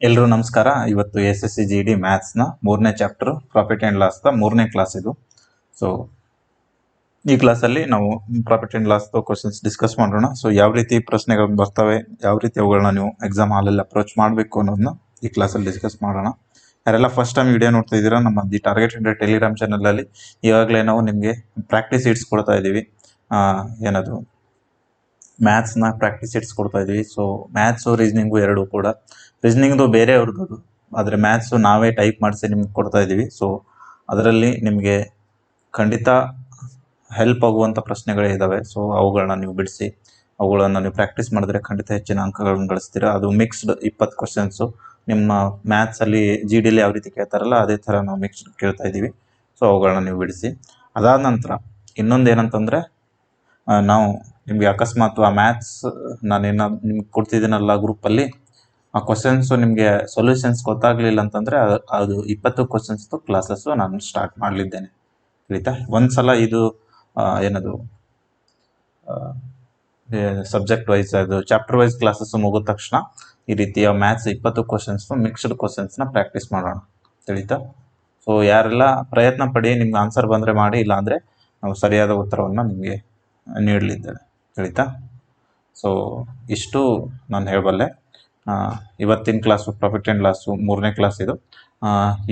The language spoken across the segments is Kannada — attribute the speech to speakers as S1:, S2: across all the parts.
S1: ಎಲ್ರೂ ನಮಸ್ಕಾರ. ಇವತ್ತು SSC GD ಮ್ಯಾಥ್ಸ್ನ 3ನೇ ಚಾಪ್ಟರ್ ಪ್ರಾಫಿಟ್ ಆ್ಯಂಡ್ ಲಾಸ್ದ 3ನೇ ಕ್ಲಾಸ್ ಇದು. ಸೊ ಈ ಕ್ಲಾಸಲ್ಲಿ ನಾವು ಪ್ರಾಫಿಟ್ ಆ್ಯಂಡ್ ಲಾಸ್ದು ಕ್ವಶನ್ಸ್ ಡಿಸ್ಕಸ್ ಮಾಡೋಣ. ಸೊ ಯಾವ ರೀತಿ ಪ್ರಶ್ನೆಗಳು ಬರ್ತವೆ, ಯಾವ ರೀತಿ ಅವುಗಳನ್ನ ನೀವು ಎಕ್ಸಾಮ್ ಹಾಲಲ್ಲಿ ಅಪ್ರೋಚ್ ಮಾಡಬೇಕು ಅನ್ನೋದನ್ನ ಈ ಕ್ಲಾಸಲ್ಲಿ ಡಿಸ್ಕಸ್ ಮಾಡೋಣ. ಯಾರೆಲ್ಲ ಫಸ್ಟ್ ಟೈಮ್ ವಿಡಿಯೋ ನೋಡ್ತಾ ಇದ್ದೀರಾ, ನಮ್ಮ ದಿ ಟಾರ್ಗೆಟ್ ಇಂಡಿಯಾ ಟೆಲಿಗ್ರಾಮ್ ಚಾನಲಲ್ಲಿ ಈಗಾಗಲೇ ನಾವು ನಿಮಗೆ ಪ್ರಾಕ್ಟೀಸ್ ಶೀಟ್ಸ್ ಕೊಡ್ತಾ ಇದ್ದೀವಿ. ಏನದು ಮ್ಯಾಥ್ಸ್ನ ಪ್ರಾಕ್ಟೀಸ್ ಶೀಟ್ಸ್ ಕೊಡ್ತಾ ಇದ್ದೀವಿ. ಸೊ ಮ್ಯಾಥ್ಸು ರೀಸನಿಂಗು ಎರಡೂ ಕೂಡ, ರೀಸನಿಂಗ್ದು ಬೇರೆ ಅವ್ರದ್ದು, ಆದರೆ ಮ್ಯಾಥ್ಸು ನಾವೇ ಟೈಪ್ ಮಾಡಿಸಿ ನಿಮ್ಗೆ ಕೊಡ್ತಾ ಇದ್ದೀವಿ. ಸೊ ಅದರಲ್ಲಿ ನಿಮಗೆ ಖಂಡಿತ ಹೆಲ್ಪ್ ಆಗುವಂಥ ಪ್ರಶ್ನೆಗಳೇ ಇದ್ದಾವೆ. ಸೊ ಅವುಗಳನ್ನ ನೀವು ಬಿಡಿಸಿ ಅವುಗಳನ್ನು ನೀವು ಪ್ರಾಕ್ಟೀಸ್ ಮಾಡಿದ್ರೆ ಖಂಡಿತ ಹೆಚ್ಚಿನ ಅಂಕಗಳನ್ನು ಗಳಿಸ್ತೀರಾ. ಅದು ಮಿಕ್ಸ್ಡ್ 20 ಕ್ವಶನ್ಸು. ನಿಮ್ಮ ಮ್ಯಾಥ್ಸಲ್ಲಿ GDಲಿ ಯಾವ ರೀತಿ ಕೇಳ್ತಾರಲ್ಲ ಅದೇ ಥರ ನಾವು ಮಿಕ್ಸ್ಡ್ ಕೇಳ್ತಾ ಇದ್ದೀವಿ. ಸೊ ಅವುಗಳನ್ನ ನೀವು ಬಿಡಿಸಿ. ಅದಾದ ನಂತರ ಇನ್ನೊಂದು ಏನಂತಂದರೆ, ನಾವು ನಿಮಗೆ ಅಕಸ್ಮಾತ್ ಆ ಮ್ಯಾಥ್ಸ್ ನಾನೇನೋ ನಿಮ್ಗೆ ಕೊಡ್ತಿದ್ದೀನಲ್ಲ ಗ್ರೂಪಲ್ಲಿ, ಆ ಕ್ವಶನ್ಸು ನಿಮಗೆ ಸೊಲ್ಯೂಷನ್ಸ್ ಗೊತ್ತಾಗಲಿಲ್ಲ ಅಂತಂದರೆ ಅದು 20 ಕ್ವಶನ್ಸ್ದು ಕ್ಲಾಸಸ್ಸು ನಾನು ಸ್ಟಾರ್ಟ್ ಮಾಡಲಿದ್ದೇನೆ. ತಿಳಿತಾ? ಒಂದು ಸಲ ಇದು ಏನದು ಸಬ್ಜೆಕ್ಟ್ ವೈಸ್, ಅದು ಚಾಪ್ಟರ್ ವೈಸ್ ಕ್ಲಾಸಸ್ಸು ಮುಗಿದ ತಕ್ಷಣ ಈ ರೀತಿಯ ಮ್ಯಾಥ್ಸ್ 20 ಕ್ವಶನ್ಸ್ನು ಮಿಕ್ಸ್ಡ್ ಕ್ವಶನ್ಸ್ನ ಪ್ರಾಕ್ಟೀಸ್ ಮಾಡೋಣ. ತಿಳಿತಾ? ಸೊ ಯಾರೆಲ್ಲ ಪ್ರಯತ್ನ ಪಡಿ, ನಿಮ್ಗೆ ಆನ್ಸರ್ ಬಂದರೆ ಮಾಡಿ, ಇಲ್ಲಾಂದರೆ ನಾವು ಸರಿಯಾದ ಉತ್ತರವನ್ನು ನಿಮಗೆ ನೀಡಲಿದ್ದೇವೆ. ತಿಳಿತಾ? ಸೊ ಇಷ್ಟು ನಾನು ಹೇಳಬಲ್ಲೆ. ಇವತ್ತಿನ ಕ್ಲಾಸು ಪ್ರಾಫಿಟ್ ಆ್ಯಂಡ್ ಲಾಸು 3ನೇ ಕ್ಲಾಸ್ ಇದು.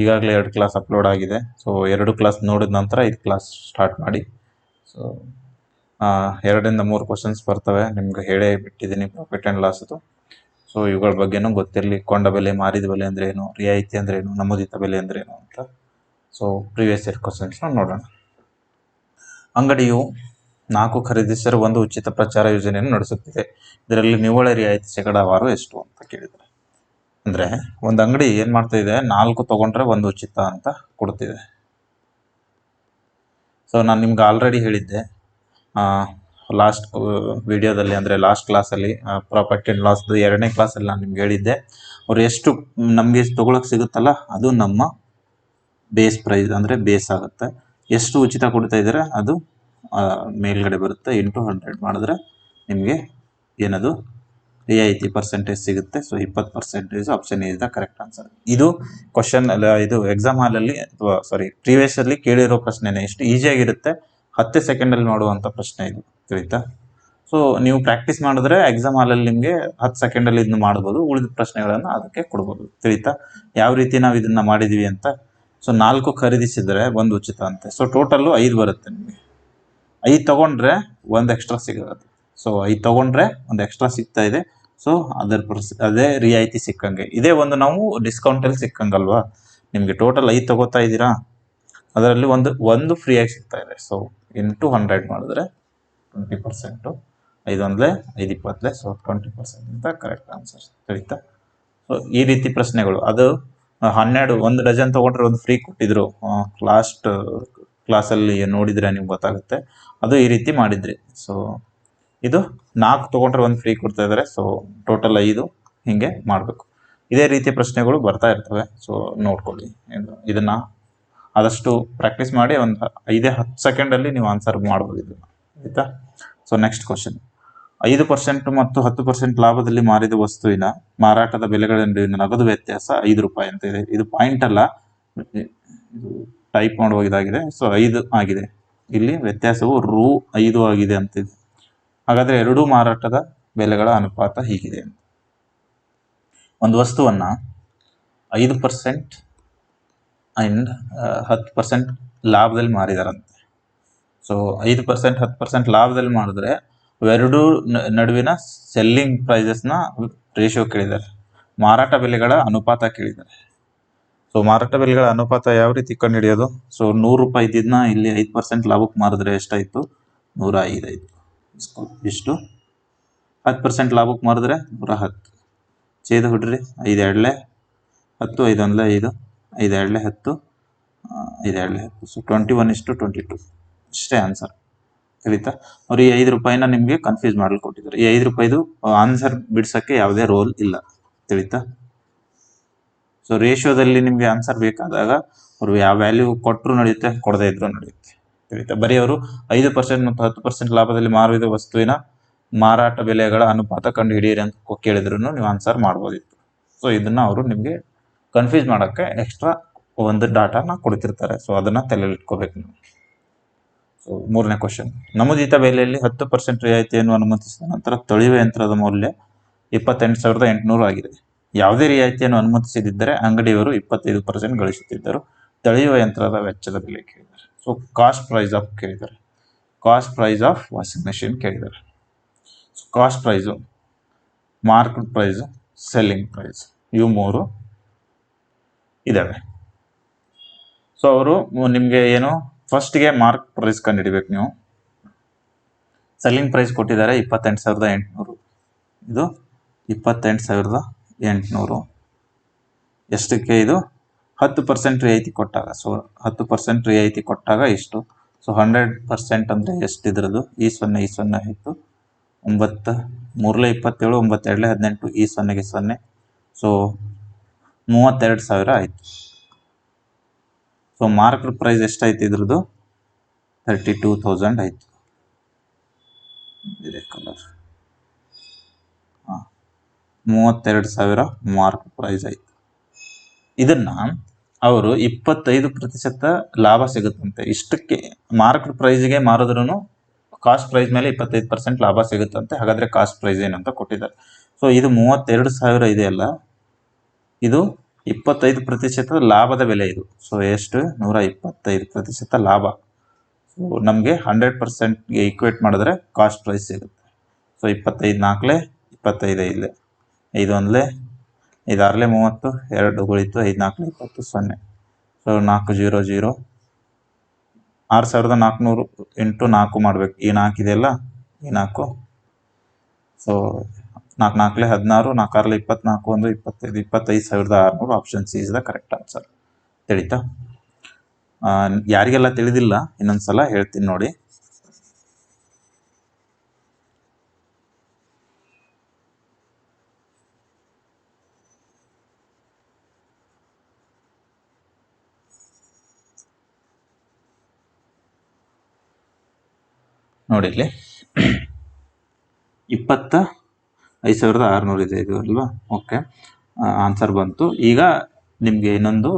S1: ಈಗಾಗಲೇ 2 ಕ್ಲಾಸ್ ಅಪ್ಲೋಡ್ ಆಗಿದೆ. ಸೊ 2 ಕ್ಲಾಸ್ ನೋಡಿದ ನಂತರ ಇದು ಕ್ಲಾಸ್ ಸ್ಟಾರ್ಟ್ ಮಾಡಿ. ಸೊ 2 ಇಂದ 3 ಕ್ವಶನ್ಸ್ ಬರ್ತವೆ, ನಿಮ್ಗೆ ಹೇಳೇ ಬಿಟ್ಟಿದ್ದೀನಿ ಪ್ರಾಫಿಟ್ ಆ್ಯಂಡ್ ಲಾಸ್ದು. ಸೊ ಇವುಗಳ ಬಗ್ಗೆನೂ ಗೊತ್ತಿರಲಿ. ಕೊಂಡ ಬೆಲೆ, ಮಾರಿದ ಬೆಲೆ ಅಂದರೆ ಏನು, ರಿಯಾಯಿತಿ ಅಂದರೆ ಏನು, ನಮೂದಿತ ಬೆಲೆ ಅಂದರೆ ಏನು ಅಂತ. ಸೊ ಪ್ರೀವಿಯಸ್ ಇಯರ್ ಕ್ವಶನ್ಸ್ನ ನೋಡೋಣ. ಅಂಗಡಿಯು 4 ಖರೀದಿಸಲು 1 ಉಚಿತ ಪ್ರಚಾರ ಯೋಜನೆಯನ್ನು ನಡೆಸುತ್ತಿದೆ. ಇದರಲ್ಲಿ ನಿವ್ವಳ ರಿಯಾಯಿತಿ ಶೇಕಡಾವಾರು ಎಷ್ಟು ಅಂತ ಕೇಳಿದ್ದಾರೆ. ಅಂದರೆ ಒಂದು ಅಂಗಡಿ ಏನು ಮಾಡ್ತಾ ಇದೆ, 4 ತೊಗೊಂಡ್ರೆ 1 ಉಚಿತ ಅಂತ ಕೊಡ್ತಿದೆ. ಸೊ ನಾನು ನಿಮ್ಗೆ ಆಲ್ರೆಡಿ ಹೇಳಿದ್ದೆ ಲಾಸ್ಟ್ ವಿಡಿಯೋದಲ್ಲಿ, ಅಂದರೆ ಲಾಸ್ಟ್ ಕ್ಲಾಸಲ್ಲಿ ಪ್ರಾಫಿಟ್ ಆ್ಯಂಡ್ ಲಾಸ್ದು 2ನೇ ಕ್ಲಾಸಲ್ಲಿ ನಾನು ನಿಮ್ಗೆ ಹೇಳಿದ್ದೆ, ಅವ್ರು ಎಷ್ಟು ನಮಗೆ ತೊಗೊಳಕ್ಕೆ ಸಿಗುತ್ತಲ್ಲ ಅದು ನಮ್ಮ ಬೇಸ್ ಪ್ರೈಸ್, ಅಂದರೆ ಬೇಸ್ ಆಗುತ್ತೆ. ಎಷ್ಟು ಉಚಿತ ಕೊಡ್ತಾ ಇದ್ದಾರೆ ಅದು ಮೇಲ್ಗಡೆ ಬರುತ್ತೆ. ಇಂಟು 100 ಮಾಡಿದ್ರೆ ನಿಮಗೆ ಏನದು ರಿಯಾಯಿತಿ ಪರ್ಸೆಂಟೇಜ್ ಸಿಗುತ್ತೆ. So 20% option is the correct answer. ಇದು ಕ್ವಶನ್ ಅಲ್ಲ, ಇದು ಎಕ್ಸಾಮ್ ಹಾಲಲ್ಲಿ ಅಥವಾ ಪ್ರೀವಿಯಸ್ ಅಲ್ಲಿ ಕೇಳಿರೋ ಪ್ರಶ್ನೆನೇ. ಎಷ್ಟು ಈಸಿಯಾಗಿರುತ್ತೆ, 10 ಸೆಕೆಂಡಲ್ಲಿ ಮಾಡುವಂಥ ಪ್ರಶ್ನೆ ಇದು. ತಿಳಿತಾ? ಸೊ ನೀವು ಪ್ರಾಕ್ಟೀಸ್ ಮಾಡಿದ್ರೆ ಎಕ್ಸಾಮ್ ಹಾಲಲ್ಲಿ ನಿಮಗೆ 10 ಸೆಕೆಂಡಲ್ಲಿ ಇದನ್ನು ಮಾಡ್ಬೋದು, ಉಳಿದ ಪ್ರಶ್ನೆಗಳನ್ನು ಅದಕ್ಕೆ ಕೊಡ್ಬೋದು. ತಿಳಿತಾ? ಯಾವ ರೀತಿ ನಾವು ಇದನ್ನು ಮಾಡಿದ್ವಿ ಅಂತ. ಸೊ 4 ಖರೀದಿಸಿದರೆ 1 ಉಚಿತ ಅಂತೆ. ಸೊ ಟೋಟಲ್ಲು 5 ಬರುತ್ತೆ ನಿಮಗೆ. 5 ತೊಗೊಂಡ್ರೆ 1 ಎಕ್ಸ್ಟ್ರಾ ಸಿಗುತ್ತೆ. ಸೊ 5 ತೊಗೊಂಡ್ರೆ 1 ಎಕ್ಸ್ಟ್ರಾ ಸಿಗ್ತಾ ಇದೆ. ಸೊ ಅದೇ ರಿಯಾಯಿತಿ ಸಿಕ್ಕಂಗೆ. ಇದೇ ಒಂದು ನಾವು ಡಿಸ್ಕೌಂಟಲ್ಲಿ ಸಿಕ್ಕಂಗಲ್ವಾ. ನಿಮಗೆ ಟೋಟಲ್ 5 ತೊಗೋತಾ ಇದ್ದೀರಾ, ಅದರಲ್ಲಿ ಒಂದು ಫ್ರೀಯಾಗಿ ಸಿಗ್ತಾ ಇದೆ. ಸೊ ಇಂಟು 100 ಮಾಡಿದ್ರೆ 20%. 5 1 5 20. ಸೊ 20% ಅಂತ ಕರೆಕ್ಟ್ ಆನ್ಸರ್. ತಿಳಿತಾ? ಸೊ ಈ ರೀತಿ ಪ್ರಶ್ನೆಗಳು, ಅದು 1 ಡಜನ್ ತೊಗೊಂಡ್ರೆ 1 ಫ್ರೀ ಕೊಟ್ಟಿದ್ರು. ಲಾಸ್ಟ್ ಕ್ಲಾಸಲ್ಲಿ ನೋಡಿದರೆ ನಿಮ್ಗೆ ಗೊತ್ತಾಗುತ್ತೆ. ಅದು ಈ ರೀತಿ ಮಾಡಿದ್ರಿ. ಸೊ ಇದು 4 ತೊಗೊಂಡ್ರೆ 1 ಫ್ರೀ ಕೊಡ್ತಾ ಇದ್ದಾರೆ. ಸೊ ಟೋಟಲ್ 5 ಹೀಗೆ ಮಾಡಬೇಕು. ಇದೇ ರೀತಿ ಪ್ರಶ್ನೆಗಳು ಬರ್ತಾ ಇರ್ತವೆ. ಸೊ ನೋಡ್ಕೊಳ್ಳಿ, ಇದನ್ನು ಆದಷ್ಟು ಪ್ರಾಕ್ಟೀಸ್ ಮಾಡಿ. ಒಂದು 5-10 ಸೆಕೆಂಡಲ್ಲಿ ನೀವು ಆನ್ಸರ್ ಮಾಡ್ಬೋದು ಇದನ್ನು. ಆಯಿತಾ? So next question. 5% ಮತ್ತು 10% ಲಾಭದಲ್ಲಿ ಮಾರಿದ ವಸ್ತುವಿನ ಮಾರಾಟದ ಬೆಲೆಗಳ ನಡುವಿನ ನಗದು ವ್ಯತ್ಯಾಸ 5 ರೂಪಾಯಿ ಅಂತ ಇದೆ. ಇದು ಪಾಯಿಂಟ್ ಅಲ್ಲ, ಇದು ಟೈಪ್ ಮಾಡುವ ಇದಾಗಿದೆ. ಸೊ 5 ಆಗಿದೆ. ಇಲ್ಲಿ ವ್ಯತ್ಯಾಸವು Rs. 5 ಆಗಿದೆ ಅಂತಿದೆ. ಹಾಗಾದರೆ ಎರಡೂ ಮಾರಾಟದ ಬೆಲೆಗಳ ಅನುಪಾತ ಹೀಗಿದೆ. ಒಂದು ವಸ್ತುವನ್ನು 5% ಆ್ಯಂಡ್ 10% ಲಾಭದಲ್ಲಿ ಮಾರಿದಾರಂತೆ. ಸೊ 5% 10% ಲಾಭದಲ್ಲಿ ಮಾಡಿದ್ರೆ ಎರಡೂ ನಡುವಿನ ಸೆಲ್ಲಿಂಗ್ ಪ್ರೈಸಸ್ನ ರೇಷಿಯೋ ಕೇಳಿದ್ದಾರೆ. ಮಾರಾಟ ಬೆಲೆಗಳ ಅನುಪಾತ ಕೇಳಿದ್ದಾರೆ. ಸೊ ಮಾರಾಟ ಬೆಲೆಗಳ ಅನುಪಾತ ಯಾವ ರೀತಿ ಕಂಡುಹಿಡಿಯೋದು? ಸೊ 100 ರೂಪಾಯಿ ಇದ್ದಿದ್ದನ್ನ ಇಲ್ಲಿ 5% ಲಾಭಕ್ಕೆ ಮಾರಿದ್ರೆ ಎಷ್ಟಾಯಿತು? 105 ಆಯಿತು. ಇಷ್ಟು 10% ಲಾಭಕ್ಕೆ ಮಾರಿದ್ರೆ 110. ಛೇದ ಹೊಡ್ರಿ. 5 2 10, 5 1 5, 5 2 10, 5 2 10. ಸೊ 21:22 ಇಷ್ಟೇ ಆನ್ಸರ್. ತಿಳಿತಾ? ಅವ್ರು ಈ 5 ರೂಪಾಯಿನ ನಿಮಗೆ ಕನ್ಫ್ಯೂಸ್ ಮಾಡಲು ಕೊಟ್ಟಿದ್ದಾರೆ. ಈ 5 ರೂಪಾಯಿದು ಆನ್ಸರ್ ಬಿಡ್ಸೋಕ್ಕೆ ಯಾವುದೇ ರೋಲ್ ಇಲ್ಲ. ತಿಳಿತಾ? ಸೊ ರೇಷಿಯೋದಲ್ಲಿ ನಿಮಗೆ ಆನ್ಸರ್ ಬೇಕಾದಾಗ ಅವರು ಯಾವ ವ್ಯಾಲ್ಯೂ ಕೊಟ್ಟರು ನಡೆಯುತ್ತೆ, ಕೊಡದೇ ಇದ್ರೂ ನಡೆಯುತ್ತೆ. ತಿಳಿತಾ? ಬರೀ ಅವರು 5% ಮತ್ತು 10% ಲಾಭದಲ್ಲಿ ಮಾರಿದ ವಸ್ತುವಿನ ಮಾರಾಟ ಬೆಲೆಗಳ ಅನುಪಾತ ಕಂಡು ಹಿಡಿಯಿರಿ ಅಂತ ಕೇಳಿದ್ರು ನೀವು ಆನ್ಸರ್ ಮಾಡ್ಬೋದಿತ್ತು. ಸೊ ಇದನ್ನ ಅವರು ನಿಮಗೆ ಕನ್ಫ್ಯೂಸ್ ಮಾಡೋಕ್ಕೆ ಎಕ್ಸ್ಟ್ರಾ ಒಂದು ಡಾಟಾನ ಕೊಡ್ತಿರ್ತಾರೆ. ಸೊ ಅದನ್ನ ತಲೆಯಲ್ಲಿ ಇಟ್ಕೋಬೇಕು ನೀವು. ಸೊ 3ನೇ ಕ್ವಶನ್, ನಮೂದಿತ ಬೆಲೆಯಲ್ಲಿ 10% ರಿಯಾಯಿತಿಯನ್ನು ಅನುಮತಿಸಿದ ನಂತರ ತೊಳೆಯುವ ಯಂತ್ರದ ಮೌಲ್ಯ 28,800 ಆಗಿದೆ. ಯಾವುದೇ ರಿಯಾಯಿತಿಯನ್ನು ಅನುಮತಿಸದಿದ್ದರೆ ಅಂಗಡಿಯವರು 25% ಗಳಿಸುತ್ತಿದ್ದರು. ತೊಳೆಯುವ ಯಂತ್ರದ ವೆಚ್ಚದ ಬೆಲೆ ಕೇಳಿದ್ದಾರೆ. ಸೊ ಕಾಸ್ಟ್ ಪ್ರೈಸ್ ಆಫ್ ಕೇಳಿದ್ದಾರೆ. Cost price of washing machine ಕೇಳಿದ್ದಾರೆ. Cost price, market price, selling price, ಇವು 3 ಇದಾವೆ. ಸೊ ಅವರು ನಿಮಗೆ ಏನು ಫಸ್ಟ್ಗೆ ಮಾರ್ಕ್ ಪ್ರೈಸ್ ಕಂಡುಹಿಡಿಬೇಕು ನೀವು. ಸೆಲ್ಲಿಂಗ್ ಪ್ರೈಸ್ ಕೊಟ್ಟಿದ್ದಾರೆ 28,800. ಇದು 28,800 ಎಷ್ಟಕ್ಕೆ? ಇದು 10% ರಿಯಾಯಿತಿ ಕೊಟ್ಟಾಗ. ಸೊ 10% ರಿಯಾಯಿತಿ ಕೊಟ್ಟಾಗ ಇಷ್ಟು. ಸೊ 100% ಅಂದರೆ ಎಷ್ಟು ಇದ್ರದ್ದು? ಈ 0 ಆಯಿತು. 9 3 27 9 2 18 ಈ 0ಗೆ 0. ಸೊ 32,000 ಆಯಿತು. ಸೊ ಮಾರ್ಕೆಟ್ ಪ್ರೈಸ್ ಎಷ್ಟಾಯ್ತು ಇದ್ರದ್ದು? 32,000 ಆಯಿತು. ಇದೇ ಕಲರ್ 32,000 ಮಾರ್ಕೆಟ್ ಪ್ರೈಸ್ ಆಯಿತು. ಇದನ್ನ ಅವರು 25% ಲಾಭ ಸಿಗುತ್ತಂತೆ. ಇಷ್ಟಕ್ಕೆ ಮಾರ್ಕೆಟ್ ಪ್ರೈಸ್ಗೆ ಮಾರಿದ್ರೂ ಕಾಸ್ಟ್ ಪ್ರೈಸ್ ಮೇಲೆ 25% ಲಾಭ ಸಿಗುತ್ತಂತೆ. ಹಾಗಾದ್ರೆ ಕಾಸ್ಟ್ ಪ್ರೈಸ್ ಏನಂತ ಕೊಟ್ಟಿದ್ದಾರೆ. ಸೊ ಇದು 32,000 ಇದೆಯಲ್ಲ, ಇದು 25% ಲಾಭದ ಬೆಲೆ ಇದು. ಸೊ ಎಷ್ಟು? 125% ಲಾಭ. ಸೊ ನಮಗೆ 100%ಗೆ ಈಕ್ವೇಟ್ ಮಾಡಿದ್ರೆ ಕಾಸ್ಟ್ ಪ್ರೈಸ್ ಸಿಗುತ್ತೆ. ಸೊ 25 4 25 5 5 1 5 6 30 2 ಉಳಿತು 5 4 20 0. ಸೊ 4 0 0 6,400 ಇಂಟು 4 ಮಾಡಬೇಕು. ಈ 4 ಇದೆಯಲ್ಲ, ಈ 4. So 4 4 16 4 6 24 1 25 25,600. Option C is the correct answer. ತಿಳಿತಾ? ಯಾರಿಗೆಲ್ಲ ತಿಳಿದಿಲ್ಲ ಇನ್ನೊಂದ್ಸಲ ಹೇಳ್ತೀನಿ ನೋಡಿ. ನೋಡಿ ಇಲ್ಲಿ 25,600 ಇದೆ ಇದು ಅಲ್ವಾ? ಓಕೆ, ಆನ್ಸರ್ ಬಂತು. ಈಗ ನಿಮಗೆ ಇನ್ನೊಂದು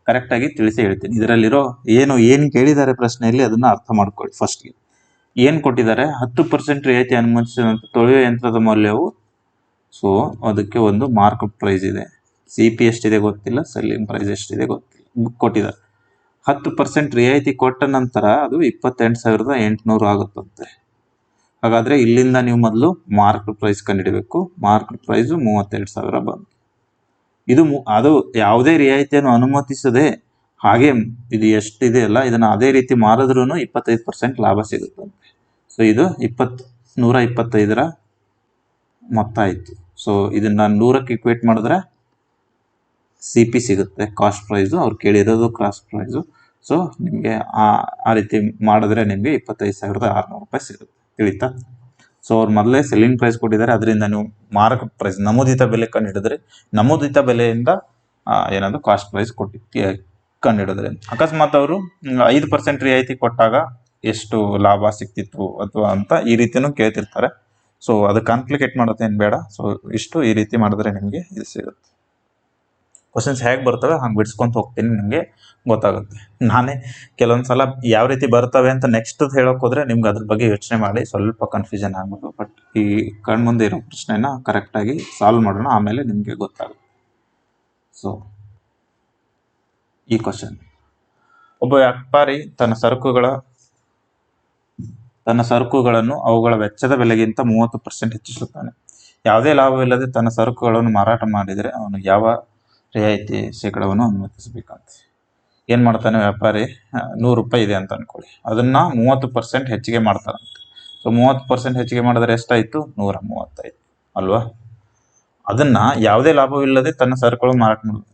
S1: ಕರೆಕ್ಟಾಗಿ ತಿಳಿಸಿ ಹೇಳ್ತೀನಿ. ಇದರಲ್ಲಿರೋ ಏನು ಕೇಳಿದ್ದಾರೆ ಪ್ರಶ್ನೆಯಲ್ಲಿ ಅದನ್ನು ಅರ್ಥ ಮಾಡ್ಕೊಳ್ಳಿ. ಫಸ್ಟ್ಗೆ ಏನು ಕೊಟ್ಟಿದ್ದಾರೆ? 10% ರಿಯಾಯಿತಿ ಅನುಮತಿಸಿದಂಥ ತೊಳೆಯುವ ಯಂತ್ರದ ಮೌಲ್ಯವು. ಸೊ ಅದಕ್ಕೆ ಒಂದು ಮಾರ್ಕಪ್ ಪ್ರೈಸ್ ಇದೆ. CP ಎಷ್ಟಿದೆ ಗೊತ್ತಿಲ್ಲ, ಸೆಲ್ಲಿಂಗ್ ಪ್ರೈಸ್ ಎಷ್ಟಿದೆ ಗೊತ್ತಿಲ್ಲ, ಕೊಟ್ಟಿದ್ದಾರೆ. 10% ರಿಯಾಯಿತಿ ಕೊಟ್ಟ ನಂತರ ಅದು 28,800 ಆಗುತ್ತಂತೆ. ಹಾಗಾದ್ರೆ ಇಲ್ಲಿಂದ ನೀವು ಮೊದಲು ಮಾರ್ಕೆಟ್ ಪ್ರೈಸ್ ಕಂಡುಹಿಡಬೇಕು. ಮಾರ್ಕೆಟ್ ಪ್ರೈಸ್ 32,000 ಬಂತು. ಅದು ಯಾವುದೇ ರಿಯಾಯಿತಿಯನ್ನು ಅನುಮತಿಸದೆ ಹಾಗೆ ಇದು ಎಷ್ಟಿದೆಯಲ್ಲ ಇದನ್ನ ಅದೇ ರೀತಿ ಮಾರಿದ್ರೂ 25% ಲಾಭ ಸಿಗುತ್ತಂತೆ. ಸೊ ಇದು 125ರ ಮೊತ್ತ ಆಯಿತು. ಸೊ ಇದನ್ನ 100ಕ್ಕೆ ಇಕ್ವೇಟ್ ಮಾಡಿದ್ರೆ CP ಸಿಗುತ್ತೆ, ಕಾಸ್ಟ್ ಪ್ರೈಸು. ಅವ್ರು ಕೇಳಿರೋದು ಕಾಸ್ಟ್ ಪ್ರೈಸು. ಸೊ ನಿಮಗೆ ಆ ರೀತಿ ಮಾಡಿದ್ರೆ ನಿಮಗೆ 25,600 ರೂಪಾಯಿ ಸಿಗುತ್ತೆ. ತಿಳಿತಾ? ಸೊ ಅವ್ರು ಮೊದಲೇ ಸೆಲ್ಲಿಂಗ್ ಪ್ರೈಸ್ ಕೊಟ್ಟಿದ್ದಾರೆ, ಅದರಿಂದ ನೀವು ಮಾರ್ಕೆಟ್ ಪ್ರೈಸ್ ನಮೂದಿತ ಬೆಲೆ ಕಂಡುಹಿಡಿದ್ರೆ ನಮೂದಿತ ಬೆಲೆಯಿಂದ ಏನದು ಕಾಸ್ಟ್ ಪ್ರೈಸ್ ಕಂಡುಹಿಡಿದ್ರೆ ಅಕಸ್ಮಾತ್ ಅವರು 5% ರಿಯಾಯಿತಿ ಕೊಟ್ಟಾಗ ಎಷ್ಟು ಲಾಭ ಸಿಕ್ತಿತ್ತು ಅಥವಾ ಅಂತ ಈ ರೀತಿನೂ ಕೇಳ್ತಿರ್ತಾರೆ. ಸೊ ಅದು ಕಾಂಪ್ಲಿಕೇಟ್ ಮಾಡೋದೇನು ಬೇಡ. ಸೊ ಇಷ್ಟು ಈ ರೀತಿ ಮಾಡಿದ್ರೆ ನಿಮಗೆ ಇದು ಸಿಗುತ್ತೆ. ಕ್ವಶನ್ಸ್ ಹೇಗೆ ಬರ್ತವೆ ಹಂಗೆ ಬಿಡಿಸ್ಕೊಂತ ಹೋಗ್ತೀನಿ, ನಿಮಗೆ ಗೊತ್ತಾಗುತ್ತೆ. ನಾನೇ ಕೆಲವೊಂದು ಸಲ ಯಾವ ರೀತಿ ಬರ್ತವೆ ಅಂತ ನೆಕ್ಸ್ಟ್ ಹೇಳೋಕೆ ಹೋದ್ರೆ ನಿಮ್ಗೆ ಅದ್ರ ಬಗ್ಗೆ ಯೋಚನೆ ಮಾಡಿ ಸ್ವಲ್ಪ ಕನ್ಫ್ಯೂಷನ್ ಆಗ್ಬೋದು. ಬಟ್ ಈ ಕಣ್ಮುಂದೆ ಇರೋ ಪ್ರಶ್ನೆನ ಕರೆಕ್ಟಾಗಿ ಸಾಲ್ವ್ ಮಾಡೋಣ, ಆಮೇಲೆ ನಿಮಗೆ ಗೊತ್ತಾಗುತ್ತೆ. ಸೊ ಈ ಕ್ವಶನ್, ಒಬ್ಬ ವ್ಯಾಪಾರಿ ತನ್ನ ಸರಕುಗಳನ್ನು ಅವುಗಳ ವೆಚ್ಚದ ಬೆಲೆಗಿಂತ 30% ಹೆಚ್ಚಿಸುತ್ತಾನೆ. ಯಾವುದೇ ಲಾಭವಿಲ್ಲದೆ ತನ್ನ ಸರಕುಗಳನ್ನು ಮಾರಾಟ ಮಾಡಿದರೆ ಅವನು ಯಾವ ರಿಯಾಯಿತಿ ಶೇಕಡವನ್ನು ಅನುಮತಿಸಬೇಕಂತ. ಏನು ಮಾಡ್ತಾನೆ ವ್ಯಾಪಾರಿ? 100 ರೂಪಾಯಿ ಇದೆ ಅಂತ ಅನ್ಕೊಳ್ಳಿ, ಅದನ್ನ 30% ಹೆಚ್ಚಿಗೆ ಮಾಡ್ತಾರಂತೆ. ಸೊ 30% ಹೆಚ್ಚಿಗೆ ಮಾಡಿದ್ರೆ ಎಷ್ಟಾಯಿತು? 130 ಆಯಿತು ಅಲ್ವಾ? ಅದನ್ನ ಯಾವುದೇ ಲಾಭವಿಲ್ಲದೆ ತನ್ನ ಸರಕುಗಳನ್ನು ಮಾರಾಟ ಮಾಡಿದ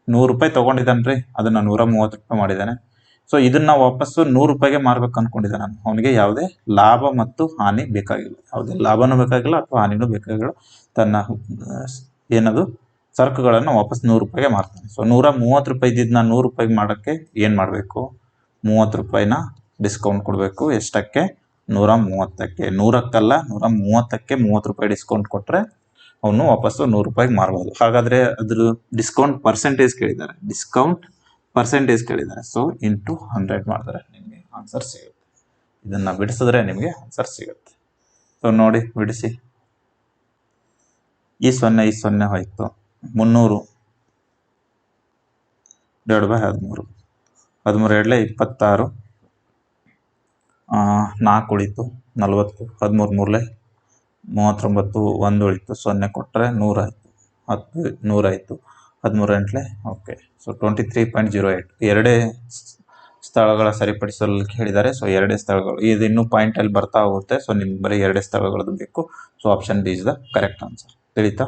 S1: 100 ರೂಪಾಯಿ ತೊಗೊಂಡಿದ್ದಾನ್ರಿ, ಅದನ್ನ 130 ರೂಪಾಯಿ ಮಾಡಿದ್ದಾನೆ. ಸೊ ಇದನ್ನ ವಾಪಸ್ಸು 100 ರೂಪಾಯಿಗೆ ಮಾರ್ಬೇಕು ಅನ್ಕೊಂಡಿದ್ದಾನೆ. ಅವನಿಗೆ ಯಾವುದೇ ಲಾಭ ಮತ್ತು ಹಾನಿ ಬೇಕಾಗಿಲ್ಲ, ಯಾವುದೇ ಲಾಭನೂ ಬೇಕಾಗಿಲ್ಲ ಅಥವಾ ಹಾನಿನೂ ಬೇಕಾಗಿಲ್ಲ. ತನ್ನ ಏನದು ಸರಕುಗಳನ್ನು ವಾಪಸ್ 100 ರೂಪಾಯಿಗೆ ಮಾರ್ತಾನೆ. ಸೊ 130 ರೂಪಾಯಿ ಇದ್ದಿದ್ದನ್ನ 100 ರೂಪಾಯಿಗೆ ಮಾಡೋಕ್ಕೆ ಏನು ಮಾಡಬೇಕು? 30 ರೂಪಾಯಿನ ಡಿಸ್ಕೌಂಟ್ ಕೊಡಬೇಕು. ಎಷ್ಟಕ್ಕೆ? 130ಕ್ಕೆ. 100ಕ್ಕಲ್ಲ, 130ಕ್ಕೆ 30 ರೂಪಾಯಿ ಡಿಸ್ಕೌಂಟ್ ಕೊಟ್ಟರೆ ಅವನು ವಾಪಸ್ಸು 100 ರೂಪಾಯಿಗೆ ಮಾರ್ಬೋದು. ಹಾಗಾದರೆ ಅದ್ರ ಡಿಸ್ಕೌಂಟ್ ಪರ್ಸೆಂಟೇಜ್ ಕೇಳಿದ್ದಾರೆ, ಸೊ ಇಂಟು 100 ಮಾಡಿದ್ರೆ ನಿಮಗೆ ಆನ್ಸರ್ ಸಿಗುತ್ತೆ. ಇದನ್ನು ಬಿಡಿಸಿದ್ರೆ ನಿಮಗೆ ಆನ್ಸರ್ ಸಿಗುತ್ತೆ. ಸೊ ನೋಡಿ ಬಿಡಿಸಿ. ಈ 0 ಹೋಯ್ತು. 300 /13. 13 ಎರಡಲೇ 26, 4 ಉಳಿತು 40, 13 ಮೂರಲೆ 39, 1 ಉಳಿತು 0 ಕೊಟ್ಟರೆ 100 ಆಯಿತು, 10 100 ಆಯಿತು, 13 ಎಂಟ್ಲೆ ಓಕೆ. ಸೊ 23.08 ಎರಡೇ ಸ್ಥಳಗಳ ಸರಿಪಡಿಸಲು ಹೇಳಿದ್ದಾರೆ. ಸೊ ಎರಡೇ ಸ್ಥಳಗಳು, ಇದು ಇನ್ನೂ ಪಾಯಿಂಟಲ್ಲಿ ಬರ್ತಾ ಹೋಗುತ್ತೆ. ಸೊ ನಿಮ್ಗೆ ಬರೀ ಎರಡೇ ಸ್ಥಳಗಳದ್ದು ಬೇಕು. So option B is the correct answer. ತಿಳಿತಾ?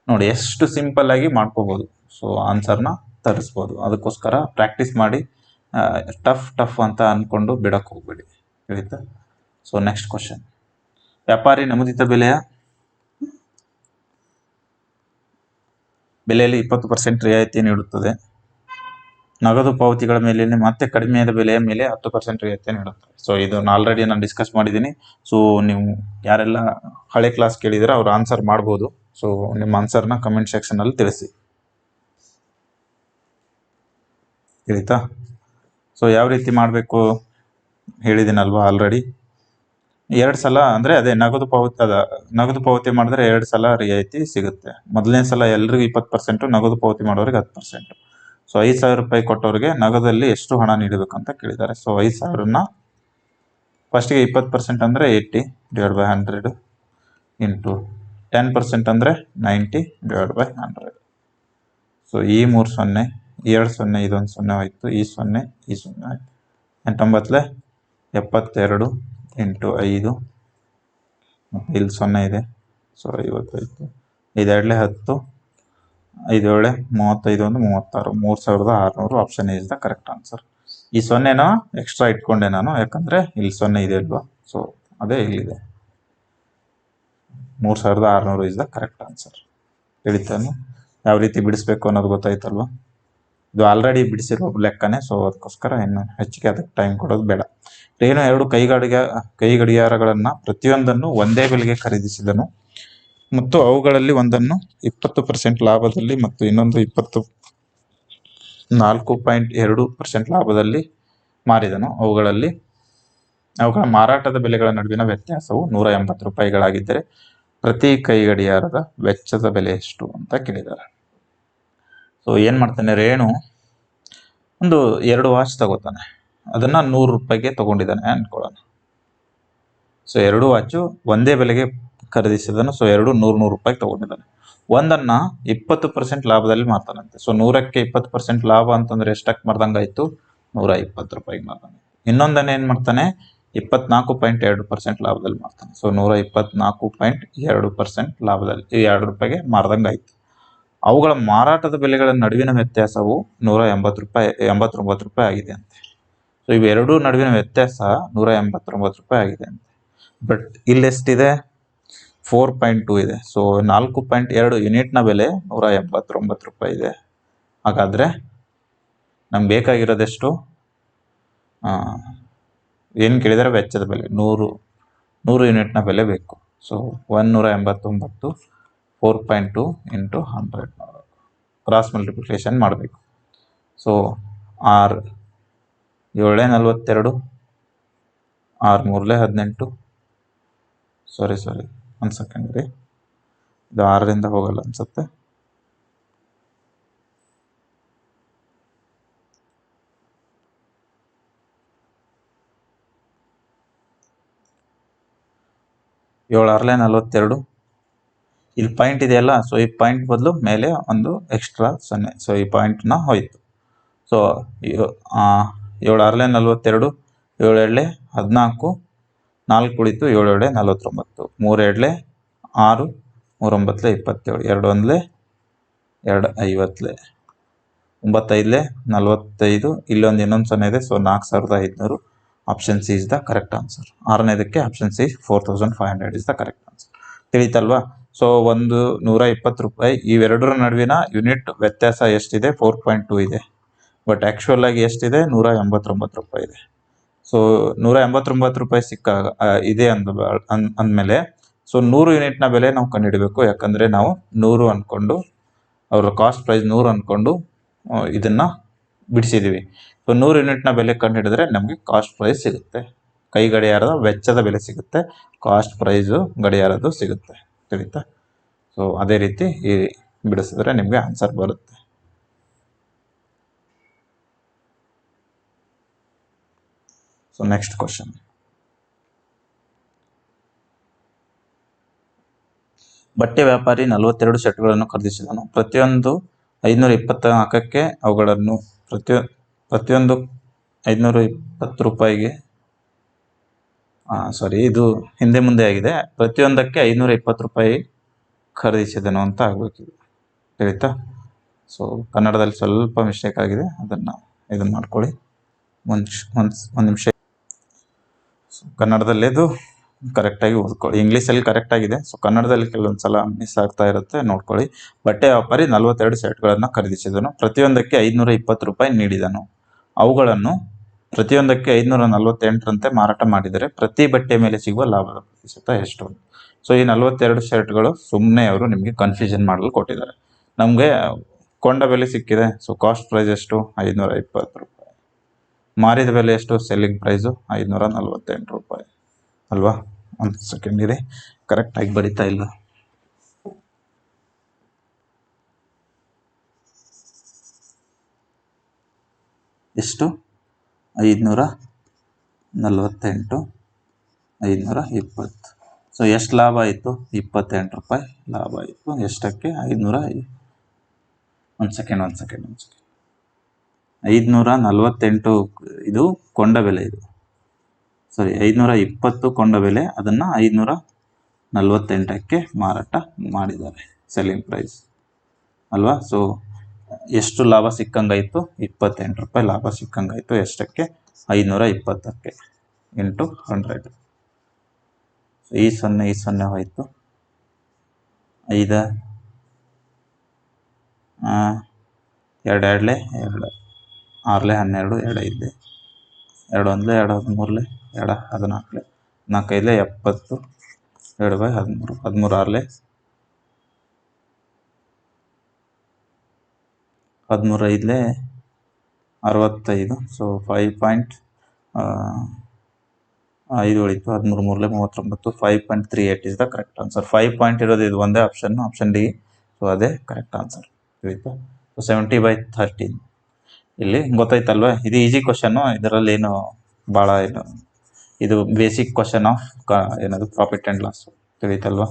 S1: ನೋಡಿ ಎಷ್ಟು ಸಿಂಪಲ್ ಆಗಿ ಮಾಡ್ಕೋಬೋದು. ಸೊ ಆನ್ಸರ್ನ ತರಿಸ್ಬೋದು. ಅದಕ್ಕೋಸ್ಕರ ಪ್ರಾಕ್ಟೀಸ್ ಮಾಡಿ, ಟಫ್ ಅಂತ ಅಂದ್ಕೊಂಡು ಬಿಡಕ್ಕೆ ಹೋಗ್ಬೇಡಿ. ತಿಳಿತಾ? So next question. ವ್ಯಾಪಾರಿ ನಮೂದಿತ ಬೆಲೆಯಲ್ಲಿ 20% ರಿಯಾಯಿತಿ ನೀಡುತ್ತದೆ. ನಗದು ಪಾವತಿಗಳ ಮೇಲೆ ಮತ್ತೆ ಕಡಿಮೆಯಾದ ಬೆಲೆಯ ಮೇಲೆ 10% ರಿಯಾಯಿತಿ ನೀಡುತ್ತದೆ. ಸೊ ಇದನ್ನು ಆಲ್ರೆಡಿ ನಾನು ಡಿಸ್ಕಸ್ ಮಾಡಿದ್ದೀನಿ. ಸೊ ನೀವು ಯಾರೆಲ್ಲ ಹಳೆ ಕ್ಲಾಸ್ ಕೇಳಿದ್ರೆ ಅವ್ರು ಆನ್ಸರ್ ಮಾಡ್ಬೋದು. ಸೊ ನಿಮ್ಮ ಆನ್ಸರ್ನ ಕಮೆಂಟ್ ಸೆಕ್ಷನಲ್ಲಿ ತಿಳಿಸಿ. ತಿಳಿತಾ? ಸೊ ಯಾವ ರೀತಿ ಮಾಡಬೇಕು ಹೇಳಿದ್ದೀನಲ್ವಾ ಆಲ್ರೆಡಿ. 2 ಸಲ ಅಂದರೆ ಅದೇ ನಗದು ಪಾವತಿ ಮಾಡಿದ್ರೆ 2 ಸಲ ರಿಯಾಯಿತಿ ಸಿಗುತ್ತೆ. ಮೊದಲನೇ ಸಲ ಎಲ್ರಿಗೂ 20%, ನಗದು ಪಾವತಿ ಮಾಡೋರಿಗೆ 10%. ಸೊ 5,000 ರೂಪಾಯಿ ಕೊಟ್ಟವ್ರಿಗೆ ನಗದಲ್ಲಿ ಎಷ್ಟು ಹಣ ನೀಡಬೇಕಂತ ಕೇಳಿದ್ದಾರೆ. ಸೊ 5,000ನ ಫಸ್ಟಿಗೆ 20% ಅಂದರೆ 80 /100 ಇಂಟು 10% ಅಂದರೆ 90 /100. ಸೊ ಈ 3 0, 2 0, ಇದೊಂದು 0 ಹೋಯ್ತು, ಈ 0 ಆಯಿತು. 89 72 ಇಂಟು 5, ಇಲ್ಲಿ 0 ಇದೆ. ಸೊ 50 ಆಯಿತು. 5 2 10, 5 7 35, 36, 3,600. Option is the correct answer. ಈ 0ನ ಎಕ್ಸ್ಟ್ರಾ ಇಟ್ಕೊಂಡೆ ನಾನು, ಯಾಕಂದರೆ ಇಲ್ಲಿ 0 ಇದೆ ಅಲ್ವಾ. ಸೊ ಅದೇ ಇಲ್ಲಿದೆ. 3,600 ಇಸ್ ದ ಕರೆಕ್ಟ್ ಆನ್ಸರ್. ತಿಳಿತಾನೆ? ಯಾವ ರೀತಿ ಬಿಡಿಸ್ಬೇಕು ಅನ್ನೋದು ಗೊತ್ತಾಯ್ತಲ್ವ. ಇದು ಆಲ್ರೆಡಿ ಬಿಡಿಸಿರೋ ಲೆಕ್ಕನೇ. ಸೊ ಅದಕ್ಕೋಸ್ಕರ ಇನ್ನು ಹೆಚ್ಚಿಗೆ ಅದಕ್ಕೆ ಟೈಮ್ ಕೊಡೋದು ಬೇಡ. ರೇಣು 2 ಕೈ ಗಡಿಯಾರಗಳನ್ನು ಪ್ರತಿಯೊಂದನ್ನು ಒಂದೇ ಬೆಲೆಗೆ ಖರೀದಿಸಿದನು ಮತ್ತು ಅವುಗಳಲ್ಲಿ ಒಂದನ್ನು 20% ಲಾಭದಲ್ಲಿ ಮತ್ತು ಇನ್ನೊಂದು 24.2% ಲಾಭದಲ್ಲಿ ಮಾರಿದನು. ಅವುಗಳ ಮಾರಾಟದ ಬೆಲೆಗಳ ನಡುವಿನ ವ್ಯತ್ಯಾಸವು 180 ರೂಪಾಯಿಗಳಾಗಿದ್ದರೆ ಪ್ರತಿ ಕೈ ಗಡಿಯಾರದ ವೆಚ್ಚದ ಬೆಲೆ ಎಷ್ಟು ಅಂತ ಕೇಳಿದ್ದಾರೆ. ಸೊ ಏನು ಮಾಡ್ತಾನೆ, ರೇಣು ಒಂದು 2 ವಾಚ್ ತಗೋತಾನೆ. ಅದನ್ನು 100 ರೂಪಾಯಿಗೆ ತೊಗೊಂಡಿದ್ದಾನೆ ಅಂದ್ಕೊಳ್ಳೋಣ. ಸೊ 2 ವಾಚು ಒಂದೇ ಬೆಲೆಗೆ ಖರೀದಿಸಿದನು. ಸೊ 2 100 ರೂಪಾಯಿಗೆ ತೊಗೊಂಡಿದ್ದಾನೆ. ಒಂದನ್ನು 20% ಲಾಭದಲ್ಲಿ ಮಾರ್ತಾನಂತೆ. ಸೊ 100ಕ್ಕೆ 20% ಲಾಭ ಅಂತಂದರೆ ಎಷ್ಟಕ್ಕೆ ಮಾರ್ದಂಗೆ ಆಯಿತು? 120 ರೂಪಾಯಿಗೆ ಮಾರ್ತಾನೆ. ಇನ್ನೊಂದನ್ನು ಏನು ಮಾಡ್ತಾನೆ? 24.2% ಲಾಭದಲ್ಲಿ ಮಾರ್ತಾನೆ. ಸೊ 124.2% ಲಾಭದಲ್ಲಿ 2 ರೂಪಾಯಿಗೆ ಮಾರ್ದಂಗೆ ಆಯಿತು. ಅವುಗಳ ಮಾರಾಟದ ಬೆಲೆಗಳ ನಡುವಿನ ವ್ಯತ್ಯಾಸವು 189 ರೂಪಾಯಿ ಆಗಿದೆ ಅಂತೆ. ಸೊ ಇವೆರಡೂ ನಡುವಿನ ವ್ಯತ್ಯಾಸ 189 ರೂಪಾಯಿ ಆಗಿದೆ ಅಂತೆ. ಬಟ್ ಇಲ್ಲೆಷ್ಟಿದೆ? 4.2 ಇದೆ. ಸೊ 4.2 ಯೂನಿಟ್ನ ಬೆಲೆ 189 ರೂಪಾಯಿ ಇದೆ. ಹಾಗಾದರೆ ನಮ್ಗೆ ಬೇಕಾಗಿರೋದೆಷ್ಟು? ಏನು ಕೇಳಿದರೆ ವೆಚ್ಚದ ಬೆಲೆ 100 ಯೂನಿಟ್ನ ಬೆಲೆ ಬೇಕು. ಸೊ 189 4.2 ಇಂಟು 100 ಮಾಡಬೇಕು. ಕ್ರಾಸ್ ಮಲ್ಟಿಪ್ಲಿಕೇಶನ್ ಮಾಡಬೇಕು. ಸೊ 6 7 42, 6 3 18, ಸಾರಿ 1 ಸೆಕೆಂಡ್ ರೀ, ಇದು 6ರಿಂದ ಹೋಗಲ್ಲ ಅನ್ಸುತ್ತೆ. ಏಳು 6 42, ಇಲ್ಲಿ ಪಾಯಿಂಟ್ ಇದೆಯಲ್ಲ. ಸೊ ಈ ಪಾಯಿಂಟ್ ಬದಲು ಮೇಲೆ ಒಂದು ಎಕ್ಸ್ಟ್ರಾ 0. ಸೊ ಈ ಪಾಯಿಂಟ್ನ ಹೋಯ್ತು. ಸೊ 7 6 42, 7 2 14, 4 ಉಳಿತು, 7 7 49, 3 2 6, 3 9 27, 2 1 2 50, 9 5 45, ಇಲ್ಲೊಂದು ಇನ್ನೊಂದು 0 ಇದೆ. So 4500. Option C is the correct answer. 6ನೇದಕ್ಕೆ option C 4500 is the correct answer. ತಿಳಿತಲ್ವಾ? ಸೊ 120 ರೂಪಾಯಿ. ಇವೆರಡರ ನಡುವಿನ ಯೂನಿಟ್ ವ್ಯತ್ಯಾಸ ಎಷ್ಟಿದೆ? 4.2 ಇದೆ. ಬಟ್ ಆ್ಯಕ್ಚುಯಲ್ ಆಗಿ ಎಷ್ಟಿದೆ? 189 ರೂಪಾಯಿ ಇದೆ. ಸೊ 189 ರೂಪಾಯಿ ಇದೆ ಅಂದಮೇಲೆ ಸೊ 100 ಯೂನಿಟ್ನ ಬೆಲೆ ನಾವು ಕಂಡುಹಿಡಬೇಕು. ಯಾಕಂದರೆ ನಾವು 100 ಅಂದ್ಕೊಂಡು ಅವರ ಕಾಸ್ಟ್ ಪ್ರೈಸ್ 100 ಅಂದ್ಕೊಂಡು ಇದನ್ನು ಬಿಡಿಸಿದ್ದೀವಿ. ಸೊ 100 ಯೂನಿಟ್ನ ಬೆಲೆ ಕಂಡುಹಿಡಿದ್ರೆ ನಮಗೆ ಕಾಸ್ಟ್ ಪ್ರೈಸ್ ಸಿಗುತ್ತೆ. ಕೈ ಗಡಿಯಾರದ ವೆಚ್ಚದ ಬೆಲೆ ಸಿಗುತ್ತೆ, ಕಾಸ್ಟ್ ಪ್ರೈಸು ಗಡಿಯಾರದ್ದು ಸಿಗುತ್ತೆ. ತಿಳಿತಾ? ಸೊ ಅದೇ ರೀತಿ ಈ ಬಿಡಿಸಿದ್ರೆ ನಿಮಗೆ ಆನ್ಸರ್ ಬರುತ್ತೆ. So next question. ಬಟ್ಟೆ ವ್ಯಾಪಾರಿ 42 ಶರ್ಟ್ಗಳನ್ನು ಖರೀದಿಸಿದನು. ಪ್ರತಿಯೊಂದು 524ಕ್ಕೆ ಅವುಗಳನ್ನು ಪ್ರತಿಯೊಂದು 520 ರೂಪಾಯಿಗೆ ಇದು ಹಿಂದೆ ಮುಂದೆ ಆಗಿದೆ. ಪ್ರತಿಯೊಂದಕ್ಕೆ 520 ರೂಪಾಯಿ ಖರೀದಿಸಿದನು ಅಂತ ಆಗಬೇಕಿದೆ. ತಿಳಿತಾ? ಸೊ ಕನ್ನಡದಲ್ಲಿ ಸ್ವಲ್ಪ ಮಿಸ್ಟೇಕ್ ಆಗಿದೆ, ಇದನ್ನು ಮಾಡ್ಕೊಳ್ಳಿ. ಒಂದು ನಿಮಿಷ. ಕನ್ನಡದಲ್ಲಿ ಅದು ಕರೆಕ್ಟಾಗಿ ಓದ್ಕೊಳ್ಳಿ. ಇಂಗ್ಲೀಷಲ್ಲಿ ಕರೆಕ್ಟಾಗಿದೆ. ಸೊ ಕನ್ನಡದಲ್ಲಿ ಕೆಲವೊಂದು ಸಲ ಮಿಸ್ ಆಗ್ತಾ ಇರುತ್ತೆ, ನೋಡ್ಕೊಳ್ಳಿ. ಬಟ್ಟೆ ವ್ಯಾಪಾರಿ 42 ಶರ್ಟ್ಗಳನ್ನು ಖರೀದಿಸಿದನು. ಪ್ರತಿಯೊಂದಕ್ಕೆ 520 ರೂಪಾಯಿ ನೀಡಿದನು. ಅವುಗಳನ್ನು ಪ್ರತಿಯೊಂದಕ್ಕೆ 548ರಂತೆ ಮಾರಾಟ ಮಾಡಿದರೆ ಪ್ರತಿ ಬಟ್ಟೆ ಮೇಲೆ ಸಿಗುವ ಲಾಭದ ಪ್ರತಿಶತ ಎಷ್ಟು? ಸೊ ಈ 42 ಶರ್ಟ್ಗಳು ಸುಮ್ಮನೆ ಅವರು ನಿಮಗೆ ಕನ್ಫ್ಯೂಷನ್ ಮಾಡಲು ಕೊಟ್ಟಿದ್ದಾರೆ. ನಮಗೆ ಕೊಂಡ ಬೆಲೆ ಸಿಕ್ಕಿದೆ. ಸೊ ಕಾಸ್ಟ್ ಪ್ರೈಸ್ ಎಷ್ಟು? 520 ರೂಪಾಯಿ. ಮಾರಿದ ಬೆಲೆ ಎಷ್ಟು? ಸೆಲ್ಲಿಂಗ್ ಪ್ರೈಸು 548 ರೂಪಾಯಿ ಅಲ್ವಾ? ಒಂದು ಸೆಕೆಂಡ್ ಇರಿ, ಕರೆಕ್ಟಾಗಿ ಬರಿತಾ ಇಲ್ಲ. ಎಷ್ಟು? 548, 520. ಸೊ ಎಷ್ಟು ಲಾಭ ಆಯಿತು? 28 ರೂಪಾಯಿ ಲಾಭ ಆಯಿತು. ಎಷ್ಟಕ್ಕೆ? 548 ಇದು ಕೊಂಡ ಬೆಲೆ. ಇದು 520 ಕೊಂಡ ಬೆಲೆ, ಅದನ್ನು 548ಕ್ಕೆ ಮಾರಾಟ ಮಾಡಿದ್ದಾರೆ, ಸೆಲ್ಲಿಂಗ್ ಪ್ರೈಸ್ ಅಲ್ವಾ? ಸೊ ಎಷ್ಟು ಲಾಭ ಸಿಕ್ಕಂಗಾಯಿತು? 28 ರೂಪಾಯಿ ಲಾಭ ಸಿಕ್ಕಂಗಾಯಿತು. ಎಷ್ಟಕ್ಕೆ? 520ಕ್ಕೆ ಇಂಟು 100. ಈ 0 ಹೋಯಿತು. 5 2 2 2 6 12 2 5 2 1 2 13 2 14 4 5 70 2/13 13 6 13 5 65. ಸೊ 5.5 ಉಳಿತು. 13 3 39. 5.38 is the correct answer. 5 point ಇರೋದು ಇದು ಒಂದೇ ಆಪ್ಷನ್ ಡಿ. ಸೊ ಅದೇ ಕರೆಕ್ಟ್ ಆನ್ಸರ್. ತಿಳಿತಾ? ಸೊ 70/13 ಇಲ್ಲಿ ಗೊತ್ತಾಯ್ತಲ್ವ? ಇದು ಈಸಿ ಕ್ವಶನ್ನು. ಇದರಲ್ಲಿ ಏನು ಭಾಳ ಇದು basic question of profit and loss. ತಿಳಿತಲ್ವ?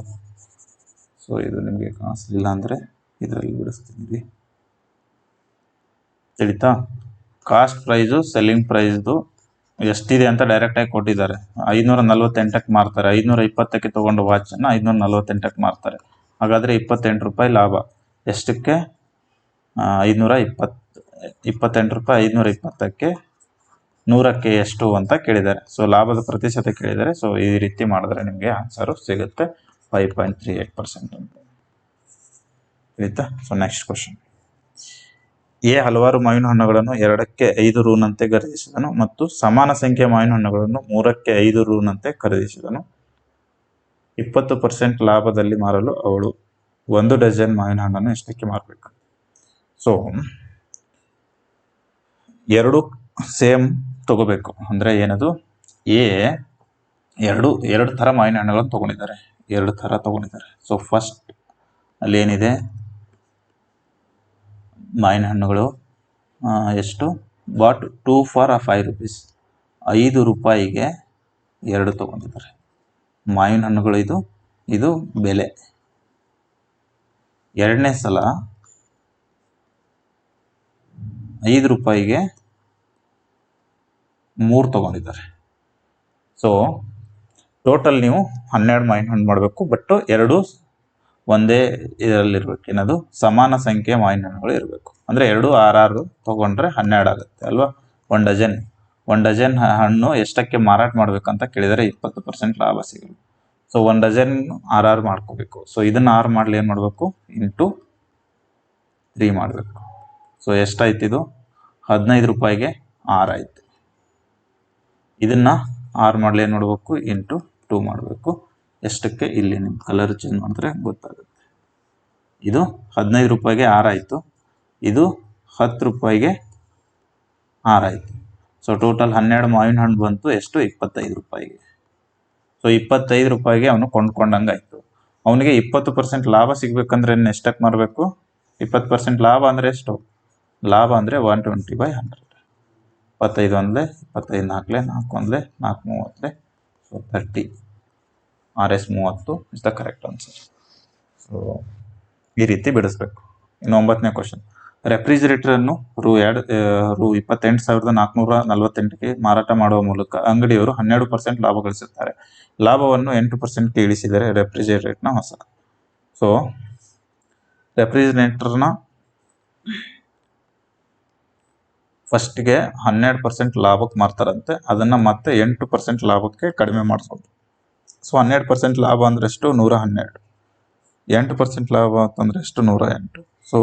S1: ಸೊ ಇದು ನಿಮಗೆ ಕಾಣಿಸ್ಲಿಲ್ಲ ಅಂದರೆ ಇದರಲ್ಲಿ ಬಿಡಿಸ್ತೀನಿ. ತಿಳಿತಾ? ಕಾಸ್ಟ್ ಪ್ರೈಸು ಸೆಲ್ಲಿಂಗ್ ಪ್ರೈಸ್ದು ಎಷ್ಟಿದೆ ಅಂತ ಡೈರೆಕ್ಟಾಗಿ ಕೊಟ್ಟಿದ್ದಾರೆ. 548ಕ್ಕೆ ಮಾರ್ತಾರೆ. 520ಕ್ಕೆ ತೊಗೊಂಡು ವಾಚನ್ನು 548ಕ್ಕೆ ಮಾರ್ತಾರೆ. ಹಾಗಾದರೆ 28 ರೂಪಾಯಿ ಲಾಭ. ಎಷ್ಟಕ್ಕೆ? 28 ರೂಪಾಯಿ 520ಕ್ಕೆ 100ಕ್ಕೆ ಎಷ್ಟು ಅಂತ ಕೇಳಿದ್ದಾರೆ. ಸೊ ಲಾಭದ ಪ್ರತಿಶತ ಕೇಳಿದ್ದಾರೆ. ಸೊ ಈ ರೀತಿ ಮಾಡಿದ್ರೆ ನಿಮಗೆ ಆನ್ಸರು ಸಿಗುತ್ತೆ 5.38% ಅಂತ. ಆಯಿತಾ? So next question. ಎ ಹಲವಾರು ಮಾವಿನ ಹಣ್ಣುಗಳನ್ನು 2ಕ್ಕೆ 5 ರೂನಂತೆ ಖರೀದಿಸಿದನು ಮತ್ತು ಸಮಾನ ಸಂಖ್ಯೆಯ ಮಾವಿನ ಹಣ್ಣುಗಳನ್ನು 3ಕ್ಕೆ 5 ರೂನಂತೆ ಖರೀದಿಸಿದನು. 20% ಲಾಭದಲ್ಲಿ ಮಾರಲು ಅವಳು 1 ಡಜನ್ ಮಾವಿನ ಹಣ್ಣನ್ನು ಎಷ್ಟಕ್ಕೆ ಮಾರಬೇಕು? ಸೊ ಎರಡು ಸೇಮ್ ತಗೋಬೇಕು. ಅಂದರೆ ಏನದು? ಎರಡು ಥರ ಮಾವಿನ ಹಣ್ಣುಗಳನ್ನು ತೊಗೊಂಡಿದ್ದಾರೆ. 2 ಥರ ತೊಗೊಂಡಿದ್ದಾರೆ. ಸೊ ಫಸ್ಟ್ ಅಲ್ಲಿ ಏನಿದೆ? ಮಾವಿನ ಹಣ್ಣುಗಳು ಎಷ್ಟು? Bot 2 for 5 rupees. 5 ರೂಪಾಯಿಗೆ 2 ತೊಗೊಂಡಿದ್ದಾರೆ. ಮಾವಿನ ಹಣ್ಣುಗಳು ಇದು ಬೆಲೆ. ಎರಡನೇ ಸಲ 5 ರೂಪಾಯಿಗೆ 3 ತೊಗೊಂಡಿದ್ದಾರೆ. ಸೊ ಟೋಟಲ್ ನೀವು 12 ಮಾವಿನ ಹಣ್ಣು ಮಾಡಬೇಕು. ಬಟ್ 2 ಒಂದೇ ಇದರಲ್ಲಿರ್ಬೇಕು. ಏನದು? ಸಮಾನ ಸಂಖ್ಯೆಯ ಮಾವಿನ ಹಣ್ಣುಗಳು ಇರಬೇಕು. ಅಂದರೆ 2 6 ತೊಗೊಂಡ್ರೆ 12 ಆಗುತ್ತೆ ಅಲ್ವಾ? 1 ಡಜನ್ ಹಣ್ಣು ಎಷ್ಟಕ್ಕೆ ಮಾರಾಟ ಮಾಡಬೇಕಂತ ಕೇಳಿದರೆ 20% ಲಾಭ ಸಿಗಲು. ಸೊ 1 ಡಜನ್ 6 ಮಾಡ್ಕೋಬೇಕು. ಸೊ ಇದನ್ನು 6 ಮಾಡಲಿ ಏನು ಮಾಡಬೇಕು? ಇಂಟು 3 ಮಾಡಬೇಕು. ಸೊ ಎಷ್ಟಾಯ್ತು? ಇದು 15 ರೂಪಾಯಿಗೆ 6 ಆಯಿತು. ಇದನ್ನು 6 ಮಾಡಲಿ ಏನು ಮಾಡಬೇಕು? ಇಂಟು 2 ಮಾಡಬೇಕು. ಎಷ್ಟಕ್ಕೆ ಇಲ್ಲಿ ನಿಮ್ಮ ಕಲರ್ ಚೇಂಜ್ ಮಾಡಿದ್ರೆ ಗೊತ್ತಾಗುತ್ತೆ. ಇದು 15 ರೂಪಾಯಿಗೆ 6 ಆಯಿತು, ಇದು 10 ರೂಪಾಯಿಗೆ 6 ಆಯಿತು. ಸೊ ಟೋಟಲ್ 12 ಮಾವಿನ ಹಣ್ಣು ಬಂತು ಎಷ್ಟು? 25 ರೂಪಾಯಿಗೆ. ಸೊ 25 ರೂಪಾಯಿಗೆ ಅವನು ಕೊಂಡ್ಕೊಂಡಂಗೆ ಆಯಿತು. ಅವನಿಗೆ 20% ಲಾಭ ಸಿಗ್ಬೇಕಂದ್ರೆ ಎಷ್ಟಕ್ಕೆ ಮಾರಬೇಕು? 20% ಲಾಭ ಅಂದರೆ ಎಷ್ಟು? ಲಾಭ ಅಂದರೆ 120/100. 25 ಒಂದಲೇ 25 ನಾಲ್ಕಲೇ 4 ಒಂದಲೇ 4 30. So 30 RS 30 is the correct answer. So ಈ ರೀತಿ ಬಿಡಿಸ್ಬೇಕು. ಇನ್ನು 9ನೇ ಕ್ವಶನ್. ರೆಫ್ರಿಜಿರೇಟರನ್ನು ರು 28,448ಗೆ ಮಾರಾಟ ಮಾಡುವ ಮೂಲಕ ಅಂಗಡಿಯವರು 12% ಲಾಭ ಗಳಿಸುತ್ತಾರೆ. ಲಾಭವನ್ನು 8%ಗೆ ಇಳಿಸಿದರೆ ರೆಫ್ರಿಜಿರೇಟರ್ನ ಹೊಸ. ಸೊ ರೆಫ್ರಿಜಿರೇಟರ್ನ ಫಸ್ಟ್ಗೆ 12% ಲಾಭಕ್ಕೆ ಮಾರ್ತಾರಂತೆ, ಅದನ್ನು ಮತ್ತೆ 8% ಲಾಭಕ್ಕೆ ಕಡಿಮೆ ಮಾಡಿಸ್ಬೋದು. ಸೊ 12% ಲಾಭ ಅಂದ್ರೆ ಎಷ್ಟು? 112. 8% ಲಾಭ ಅಂತಂದ್ರೆ ಎಷ್ಟು? 108. ಸೊ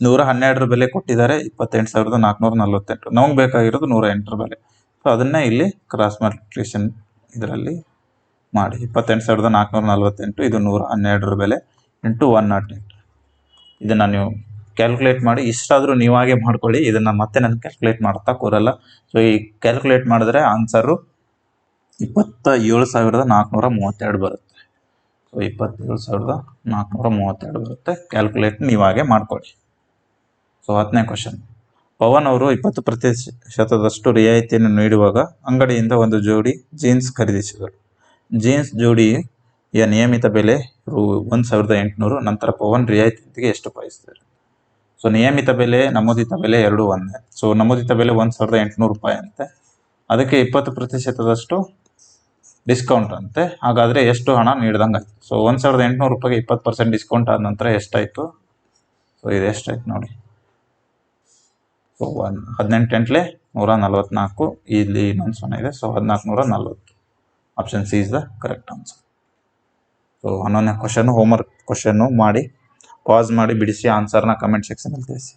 S1: 112 ಬೆಲೆ ಕೊಟ್ಟಿದ್ದಾರೆ, 28,448. ನಮಗೆ ಬೇಕಾಗಿರೋದು 108 ಬೆಲೆ. ಸೊ ಅದನ್ನೇ ಇಲ್ಲಿ ಕ್ರಾಸ್ ಮಲ್ಟಿಪ್ಲಿಕೇಶನ್ ಇದರಲ್ಲಿ ಮಾಡಿ. 28,448 ಇದು 112 ಬೆಲೆ ಇಂಟು 108. ಇದನ್ನು ನೀವು ಕ್ಯಾಲ್ಕುಲೇಟ್ ಮಾಡಿ. ಇಷ್ಟಾದರೂ ನೀವಾಗೆ ಮಾಡ್ಕೊಳ್ಳಿ, ಇದನ್ನು ಮತ್ತೆ ನಾನು ಕ್ಯಾಲ್ಕುಲೇಟ್ ಮಾಡ್ತಾ ಕೂರಲ್ಲ. ಸೊ ಈ ಕ್ಯಾಲ್ಕುಲೇಟ್ ಮಾಡಿದ್ರೆ ಆನ್ಸರು 27,432 ಬರುತ್ತೆ. ಸೊ 27,432 ಬರುತ್ತೆ. ಕ್ಯಾಲ್ಕುಲೇಟ್ ನೀವಾಗೆ ಮಾಡ್ಕೊಳ್ಳಿ. So 10ನೇ question. ಪವನ್ ಅವರು 20% ರಿಯಾಯಿತಿಯನ್ನು ನೀಡುವಾಗ ಅಂಗಡಿಯಿಂದ ಒಂದು ಜೋಡಿ ಜೀನ್ಸ್ ಖರೀದಿಸಿದರು. ಜೀನ್ಸ್ ಜೋಡಿಯ ನಿಯಮಿತ ಬೆಲೆ ರು 1,800. ನಂತರ ಪವನ್ ರಿಯಾಯಿತಿಗೆ ಎಷ್ಟು ಪಾಯಿಸಿದರು? ಸೊ ನಿಯಮಿತ ಬೆಲೆ ನಮೂದಿತ ಬೆಲೆ ಎರಡೂ ಒಂದೇ. ಸೊ ನಮೂದಿತ ಬೆಲೆ 1,800 ರೂಪಾಯಿ ಅಂತೆ, ಅದಕ್ಕೆ 20% ಡಿಸ್ಕೌಂಟ್ ಅಂತೆ. ಹಾಗಾದರೆ ಎಷ್ಟು ಹಣ ನೀಡ್ದಂಗೆ ಆಯಿತು? ಸೊ 1,800 ರೂಪಾಯಿಗೆ 20% ಡಿಸ್ಕೌಂಟ್ ಆದ ನಂತರ ಎಷ್ಟಾಯಿತು? ಸೊ ಇದು ಎಷ್ಟಾಯ್ತು ನೋಡಿ. ಸೊ 18 144. ಇಲ್ಲಿ ಇನ್ನೊಂದು 0 ಇದೆ. So 1440. Option C is the correct answer. So 11ನೇ ಕ್ವಶನ್ ಹೋಮ್ವರ್ಕ್ ಕ್ವಶನ್ನು ಮಾಡಿ, ಪಾಸ್ ಮಾಡಿ ಬಿಡಿಸಿ ಆನ್ಸರ್ನ ಕಮೆಂಟ್ ಸೆಕ್ಷನಲ್ಲಿ ತಿಳಿಸಿ.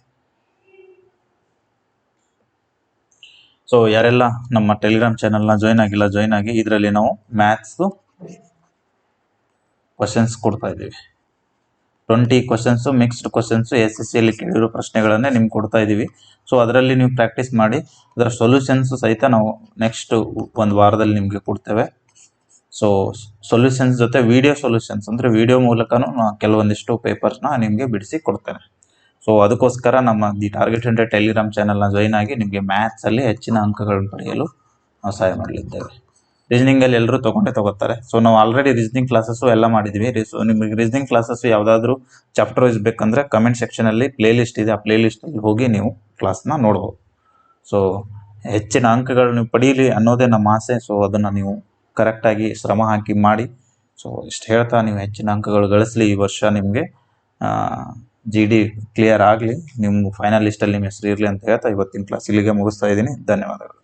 S1: ಸೊ ಯಾರೆಲ್ಲ ನಮ್ಮ ಟೆಲಿಗ್ರಾಮ್ ಚಾನಲ್ನ ಜಾಯ್ನ್ ಆಗಿಲ್ಲ, ಜಾಯ್ನ್ ಆಗಿ. ಇದರಲ್ಲಿ ನಾವು ಮ್ಯಾಥ್ಸು ಕ್ವಶನ್ಸ್ ಕೊಡ್ತಾ ಇದ್ದೀವಿ. 20 ಕ್ವಶನ್ಸು, ಮಿಕ್ಸ್ಡ್ ಕ್ವಶನ್ಸು, SSCಯಲ್ಲಿ ಕೇಳಿರೋ ಪ್ರಶ್ನೆಗಳನ್ನೇ ನಿಮ್ಗೆ ಕೊಡ್ತಾ ಇದ್ದೀವಿ. ಸೊ ಅದರಲ್ಲಿ ನೀವು ಪ್ರಾಕ್ಟೀಸ್ ಮಾಡಿ, ಅದರ ಸೊಲ್ಯೂಷನ್ಸು ಸಹಿತ ನಾವು ನೆಕ್ಸ್ಟ್ ಒಂದು ವಾರದಲ್ಲಿ ನಿಮಗೆ ಕೊಡ್ತೇವೆ. ಸೊ ಸೊಲ್ಯೂಷನ್ಸ್ ಜೊತೆ ವಿಡಿಯೋ ಸೊಲ್ಯೂಷನ್ಸ್ ಅಂದರೆ ವಿಡಿಯೋ ಮೂಲಕನೂ ಕೆಲವೊಂದಿಷ್ಟು ಪೇಪರ್ಸ್ನ ನಿಮಗೆ ಬಿಡಿಸಿ ಕೊಡ್ತೇನೆ. ಸೊ ಅದಕ್ಕೋಸ್ಕರ ನಮ್ಮ ದಿ ಟಾರ್ಗೆಟ್ 100 ಟೆಲಿಗ್ರಾಮ್ ಚಾನಲ್ನ ಜಾಯ್ನ್ ಆಗಿ ನಿಮಗೆ ಮ್ಯಾಥ್ಸಲ್ಲಿ ಹೆಚ್ಚಿನ ಅಂಕಗಳನ್ನು ಪಡೆಯಲು ನಾವು ಸಹಾಯ ಮಾಡಲಿದ್ದೇವೆ. ರೀಸನಿಂಗಲ್ಲಿ ಎಲ್ಲರೂ ತಗೋತಾರೆ. ಸೊ ನಾವು ಆಲ್ರೆಡಿ ರೀಸನಿಂಗ್ ಕ್ಲಾಸಸ್ಸು ಎಲ್ಲ ಮಾಡಿದ್ವಿ. ಸೊ ನಿಮಗೆ ರೀಸನಿಂಗ್ ಕ್ಲಾಸಸ್ಸು ಯಾವುದಾದ್ರೂ ಚಾಪ್ಟರ್ ವೈಸ್ ಬೇಕಂದರೆ ಕಮೆಂಟ್ ಸೆಕ್ಷನಲ್ಲಿ ಪ್ಲೇ ಲಿಸ್ಟ್ ಇದೆ, ಆ ಪ್ಲೇ ಲಿಸ್ಟಲ್ಲಿ ಹೋಗಿ ನೀವು ಕ್ಲಾಸ್ನ ನೋಡ್ಬೋದು. ಸೊ ಹೆಚ್ಚಿನ ಅಂಕಗಳು ನೀವು ಪಡೀಲಿ ಅನ್ನೋದೇ ನಮ್ಮ ಆಸೆ. ಸೊ ಅದನ್ನು ನೀವು ಕರೆಕ್ಟಾಗಿ ಶ್ರಮ ಹಾಕಿ ಮಾಡಿ. ಸೊ ಇಷ್ಟು ಹೇಳ್ತಾ ನೀವು ಹೆಚ್ಚಿನ ಅಂಕಗಳು ಗಳಿಸಲಿ. ಈ ವರ್ಷ ನಿಮಗೆ GD ಕ್ಲಿಯರ್ ಆಗಲಿ, ನಿಮ್ಮ ಫೈನಲ್ ಲಿಸ್ಟಲ್ಲಿ ನಿಮ್ಮ ಹೆಸರು ಇರಲಿ ಅಂತ ಹೇಳ್ತಾ ಇವತ್ತಿನ ಕ್ಲಾಸ್ ಇಲ್ಲಿಗೆ ಮುಗಿಸ್ತಾ ಇದ್ದೀನಿ. ಧನ್ಯವಾದಗಳು.